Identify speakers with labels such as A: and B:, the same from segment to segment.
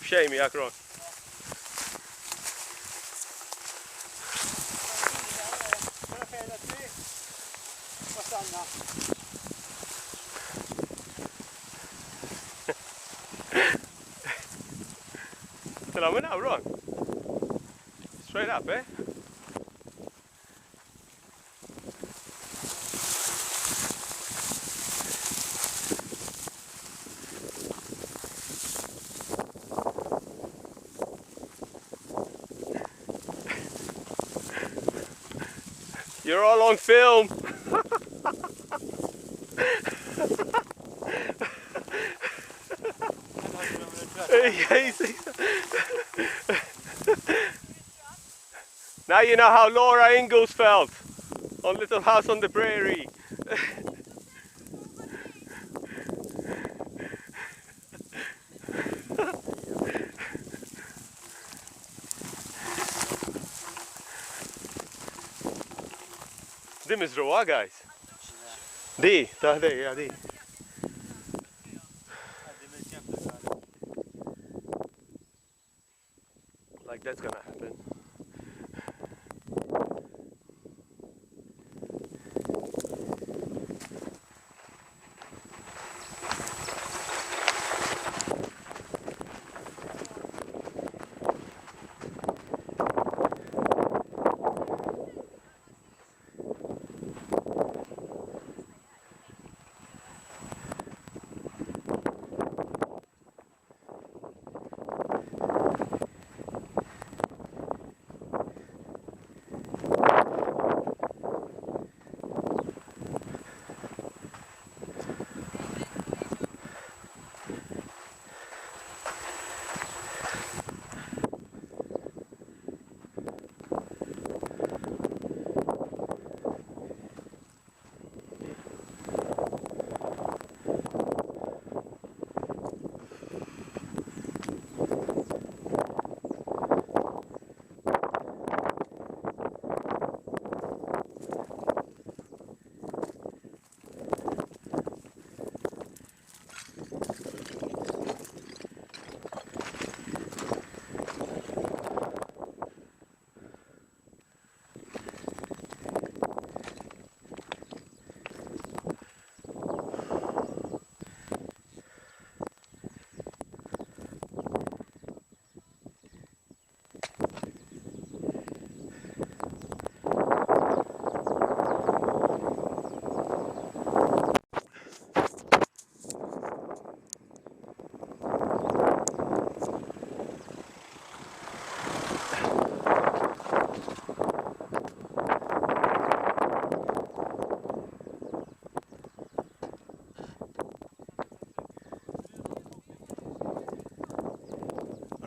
A: F'xejn miegħek Ron. Tela minn hawn Ron. Straight up, eh? You're all on film. Now you know how Laura Ingalls felt on Little House on the Prairie. Di mizruwa, guys. Di, taħdej, ja, di. Like that's gonna happen.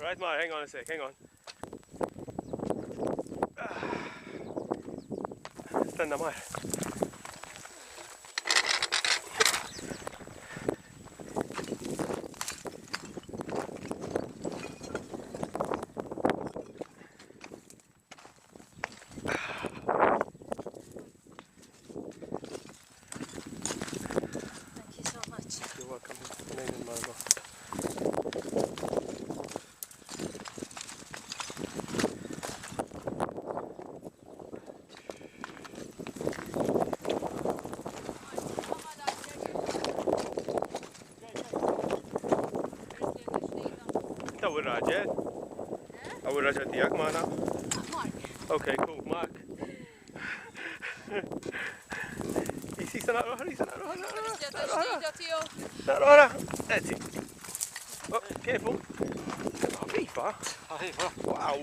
A: Alright, Mar, hang on a sec, hang on. Stanna, Mar.
B: Thank you so much.
A: You're welcome. Name and Margot. Taw il-raġel? Taw il-raġel tijak maħna?
B: Mark.
A: Okay, cool, Mark. Jisi sana roħra, roħra. Eti. Oh, careful. Ħafifa. Wow.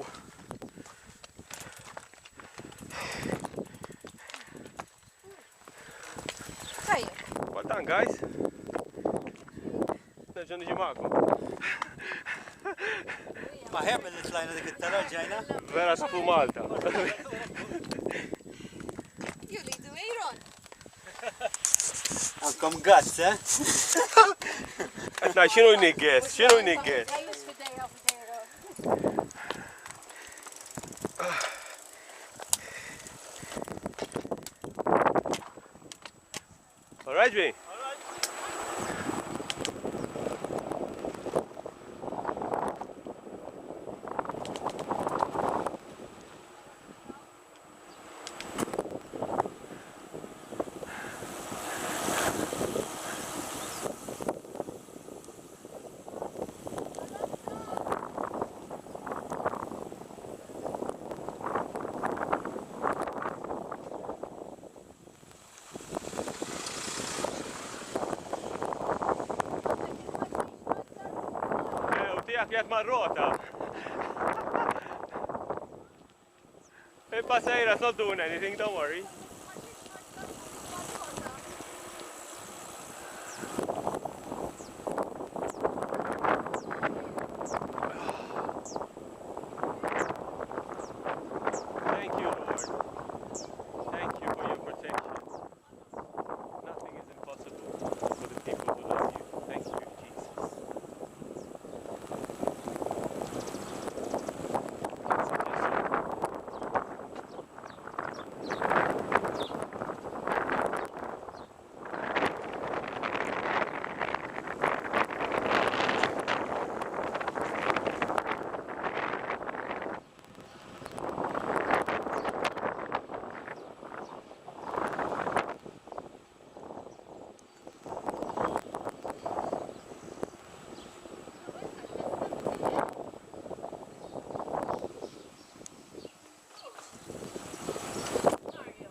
B: Tajjeb.
A: Well done, guys. Nerġa' niġi magħkom.
C: Maħjem li tlajna dik it-tara ġajna?
A: Vera safu Malta.
B: You lead the way, Ron.
C: Għandkom gazz, eh?
A: Għetna, xinu jnigges? Xinu jnigges?
B: Dejus fidejja, fidejja.
A: All right, Jay. Fjät Marota. Hey, Paseira's not doing anything, don't worry. Thank you, Lord. Thank you for your protection. Nothing is impossible for the people who love you. Thank you, Jesus.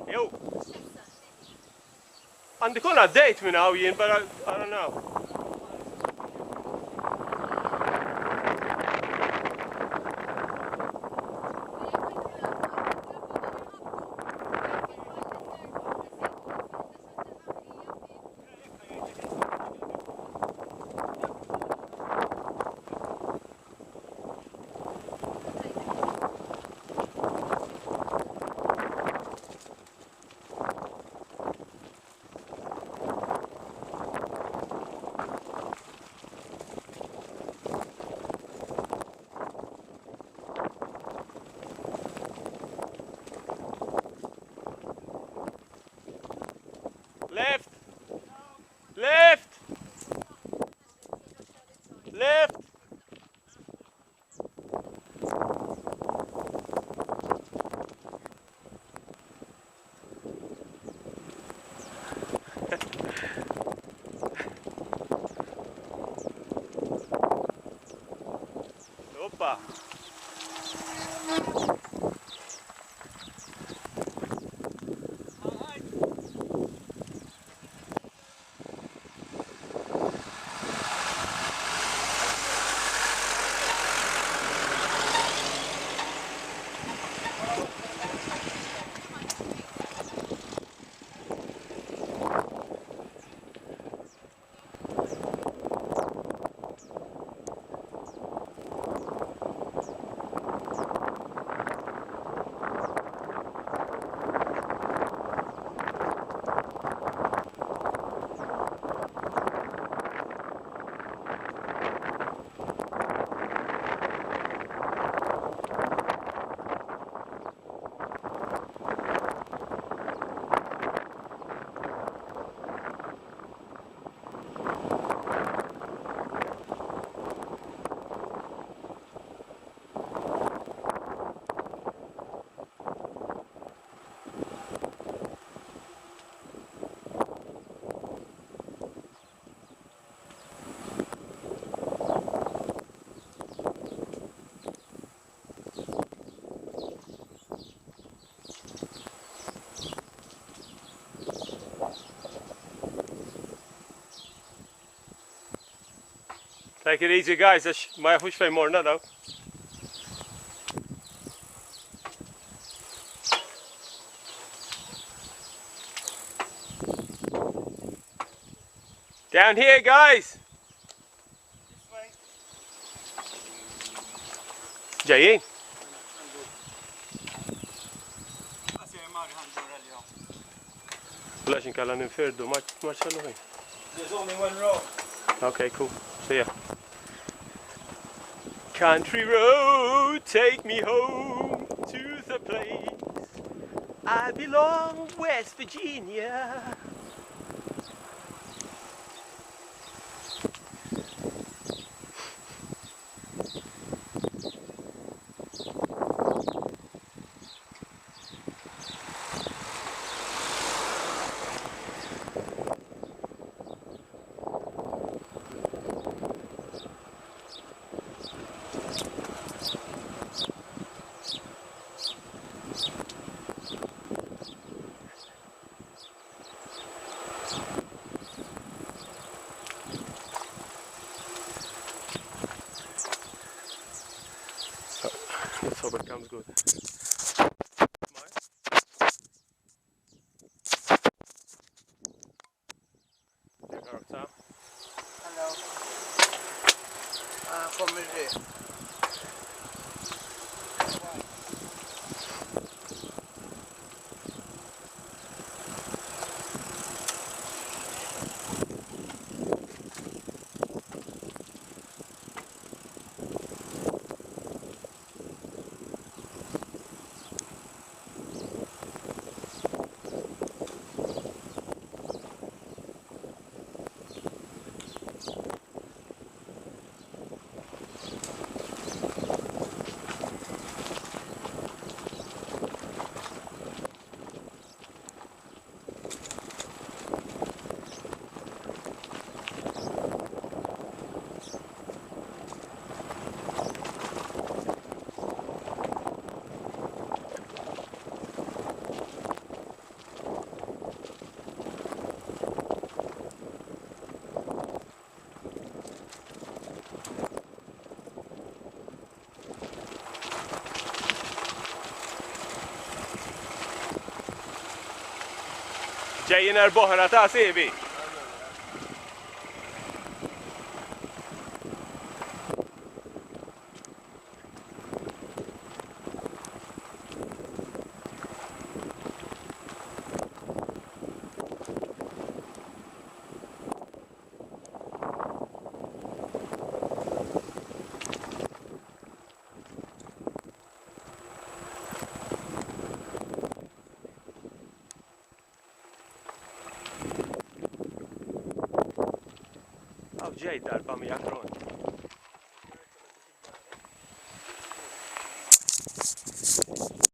A: Yo! And they gonna date me now, Ian, but I don't know. Left! Left! Left! Opa! Take it easy, guys. Maar je hoeft veel meer naar nou. Down here, guys. جايين. لازم كلا نفردو ما تشلوين.
C: There's only one road.
A: Okay, cool. See ya. Country road, take me home to the place I belong, West Virginia. Let's hope it comes good. Smile. Jag har också.
C: Hello. Kommer det?
A: جايين البهرة تاسيبي. جاي darba mi jakron.